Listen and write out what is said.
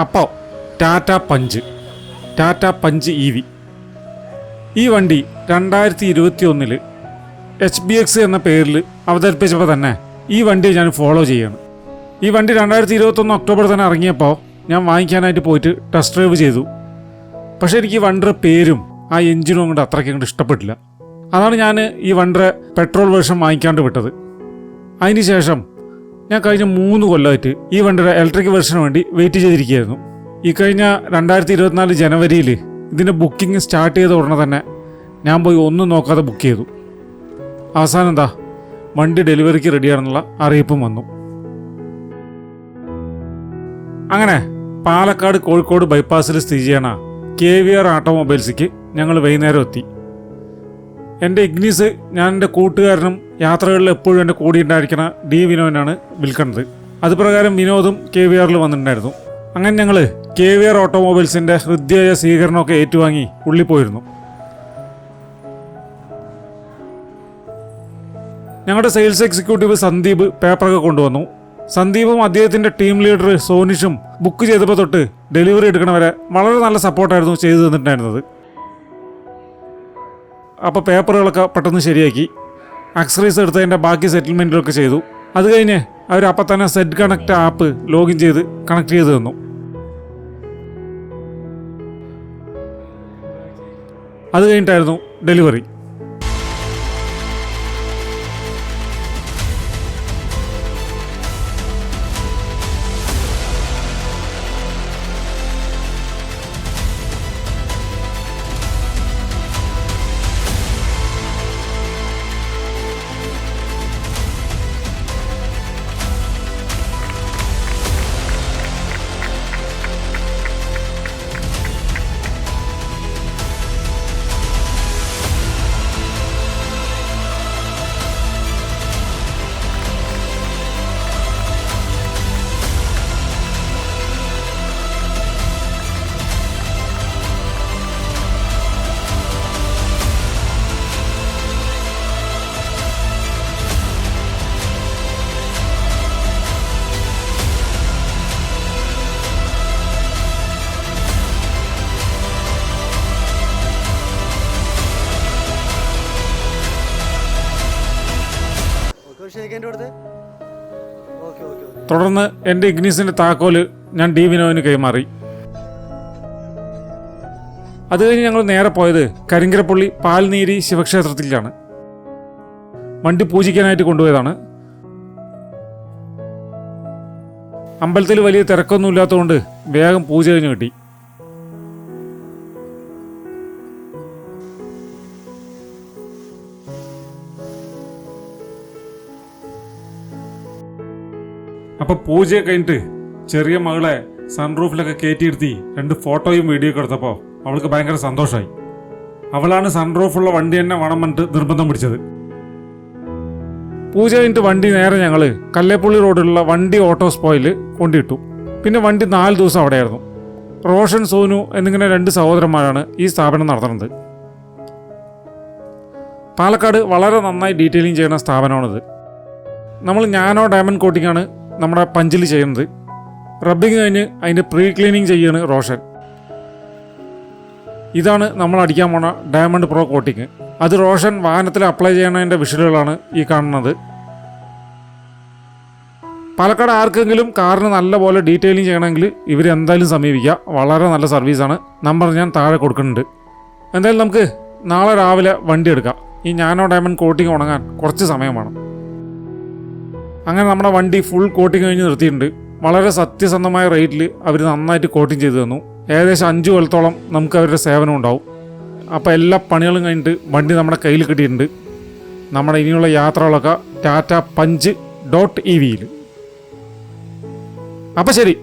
അപ്പോൾ Tata punch EV. ഈ വണ്ടി 2021 HBX എന്ന പേരിൽ അവതരിപ്പിച്ചപ്പോൾ തന്നെ ഈ വണ്ടി ഞാൻ ഫോളോ ചെയ്യാണ്. ഈ വണ്ടി 2021 ഒക്ടോബർ തന്നെ ഇറങ്ങിയപ്പോൾ ഞാൻ വാങ്ങിക്കാനായിട്ട് പോയിട്ട് ടെസ്റ്റ് ഡ്രൈവ് ചെയ്തു. പക്ഷേ എനിക്ക് ഈ വണ്ടിയുടെ പേരും ആ എഞ്ചിനും കൊണ്ട് അത്രയ്ക്ക് അങ്ങോട്ട് ഇഷ്ടപ്പെട്ടില്ല. അതാണ് ഞാൻ ഈ വണ്ടിയുടെ പെട്രോൾ വേർഷൻ വാങ്ങിക്കാണ്ട് വിട്ടത്. അതിന് ശേഷം ഞാൻ കഴിഞ്ഞ 3 കൊല്ലമായിട്ട് ഈ വണ്ടിയുടെ ഇലക്ട്രിക് വേർഷന് വേണ്ടി വെയിറ്റ് ചെയ്തിരിക്കുകയായിരുന്നു. ഈ കഴിഞ്ഞ 2024 ജനുവരിയിൽ ഇതിൻ്റെ ബുക്കിംഗ് സ്റ്റാർട്ട് ചെയ്ത ഉടനെ തന്നെ ഞാൻ പോയി ഒന്നും നോക്കാതെ ബുക്ക് ചെയ്തു. അവസാനം എന്താ വണ്ടി ഡെലിവറിക്ക് റെഡിയാണെന്നുള്ള അറിയിപ്പും വന്നു. അങ്ങനെ പാലക്കാട് കോഴിക്കോട് ബൈപ്പാസിൽ സ്ഥിതി ചെയ്യണ KVR ഓട്ടോമൊബൈൽസിക്ക് ഞങ്ങൾ വൈകുന്നേരം എത്തി. എൻ്റെ ഇഗ്നീസ് ഞാൻ എൻ്റെ കൂട്ടുകാരനും യാത്രകളിൽ എപ്പോഴും എൻ്റെ കൂടെ ഉണ്ടായിരിക്കുന്ന വിനോദിനാണ് വിൽക്കുന്നത്. അതുപ്രകാരം വിനോദും KVRൽ വന്നിട്ടുണ്ടായിരുന്നു. അങ്ങനെ ഞങ്ങൾ KVR ഓട്ടോമൊബൈൽസിൻ്റെ ഹൃദ്യമായ സ്വീകരണമൊക്കെ ഏറ്റുവാങ്ങി ഉള്ളിൽ പോയിരുന്നു. ഞങ്ങളുടെ സെയിൽസ് എക്സിക്യൂട്ടീവ് സന്ദീപ് പേപ്പറൊക്കെ കൊണ്ടുവന്നു. സന്ദീപും അദ്ദേഹത്തിൻ്റെ ടീം ലീഡർ സോനിഷും ബുക്ക് ചെയ്തപ്പോൾ തൊട്ട് ഡെലിവറി എടുക്കണവരെ വളരെ നല്ല സപ്പോർട്ടായിരുന്നു ചെയ്തു തന്നിട്ടുണ്ടായിരുന്നത്. അപ്പോൾ പേപ്പറുകളൊക്കെ പെട്ടെന്ന് ശരിയാക്കി ആക്സറീസ് എടുത്തതിൻ്റെ ബാക്കി സെറ്റിൽമെൻറ്റുകളൊക്കെ ചെയ്തു. അത് കഴിഞ്ഞ് അവർ അപ്പം തന്നെ സെറ്റ് കണക്ട് ആപ്പ് ലോഗിൻ ചെയ്ത് കണക്ട് ചെയ്ത് തന്നു. അത് കഴിഞ്ഞിട്ടായിരുന്നു ഡെലിവറി. തുടർന്ന് എൻ്റെ ഇഗ്നീസിൻ്റെ താക്കോല് ഞാൻ വിനോദിന് കൈമാറി. അത് കഴിഞ്ഞ് ഞങ്ങൾ നേരെ പോയത് കരിങ്കരപ്പള്ളി പാൽനീരി ശിവക്ഷേത്രത്തിലാണ്. വണ്ടി പൂജിക്കാനായിട്ട് കൊണ്ടുപോയതാണ്. അമ്പലത്തിൽ വലിയ തിരക്കൊന്നും ഇല്ലാത്തതുകൊണ്ട് വേഗം പൂജ കഴിഞ്ഞ് കിട്ടി. അപ്പോൾ പൂജയെ കഴിഞ്ഞിട്ട് ചെറിയ മകളെ സൺറൂഫിലൊക്കെ കയറ്റിയിരുത്തി 2 ഫോട്ടോയും വീഡിയോ ഒക്കെ എടുത്തപ്പോൾ അവൾക്ക് ഭയങ്കര സന്തോഷമായി. അവളാണ് സൺറൂഫുള്ള വണ്ടി തന്നെ വേണം പറഞ്ഞിട്ട് നിർബന്ധം പിടിച്ചത്. പൂജ കഴിഞ്ഞിട്ട് വണ്ടി നേരെ ഞങ്ങൾ കല്ലേപ്പള്ളി റോഡിലുള്ള വണ്ടി ഓട്ടോ സ്പോയിൽ കൊണ്ടിട്ടു. പിന്നെ വണ്ടി 4 ദിവസം അവിടെയായിരുന്നു. റോഷൻ, സോനു എന്നിങ്ങനെ 2 സഹോദരന്മാരാണ് ഈ സ്ഥാപനം നടത്തുന്നത്. പാലക്കാട് വളരെ നന്നായി ഡീറ്റെയിലിംഗ് ചെയ്യുന്ന സ്ഥാപനമാണിത്. നമ്മൾ ഞാനോ ഡയമണ്ട് കോട്ടിങ്ങാണ് നമ്മുടെ പഞ്ചിൽ ചെയ്യുന്നത്. റബ്ബിങ് കഴിഞ്ഞ് അതിൻ്റെ പ്രീ ക്ലീനിങ് ചെയ്യാണ് റോഷൻ. ഇതാണ് നമ്മൾ അടിക്കാൻ പോണ ഡയമണ്ട് പ്രോ കോട്ടിങ്. അത് റോഷൻ വാഹനത്തിൽ അപ്ലൈ ചെയ്യണതിൻ്റെ വിഷ്വലുകളാണ് ഈ കാണുന്നത്. പാലക്കാട് ആർക്കെങ്കിലും കാറിന് നല്ലപോലെ ഡീറ്റെയിലിംഗ് ചെയ്യണമെങ്കിൽ ഇവരെന്തായാലും സമീപിക്കുക. വളരെ നല്ല സർവീസാണ്. നമ്പർ ഞാൻ താഴെ കൊടുക്കുന്നുണ്ട്. എന്തായാലും നമുക്ക് നാളെ രാവിലെ വണ്ടി എടുക്കാം. ഈ ഞാനോ ഡയമണ്ട് കോട്ടിങ് ഉണങ്ങാൻ കുറച്ച് സമയം വേണം. അങ്ങനെ നമ്മുടെ വണ്ടി ഫുൾ കോട്ടിങ് കഴിഞ്ഞ് നിർത്തിയിട്ടുണ്ട്. വളരെ സത്യസന്ധമായ റേറ്റിൽ അവർ നന്നായിട്ട് കോട്ടിങ് ചെയ്തു തന്നു. ഏകദേശം 5 കൊല്ലത്തോളം നമുക്ക് അവരുടെ സേവനം ഉണ്ടാവും. അപ്പോൾ എല്ലാ പണികളും കഴിഞ്ഞിട്ട് വണ്ടി നമ്മുടെ കയ്യിൽ കിട്ടിയിട്ടുണ്ട്. നമ്മുടെ ഇനിയുള്ള യാത്രകളൊക്കെ ടാറ്റ പഞ്ച് .EVയിൽ. അപ്പോൾ ശരി.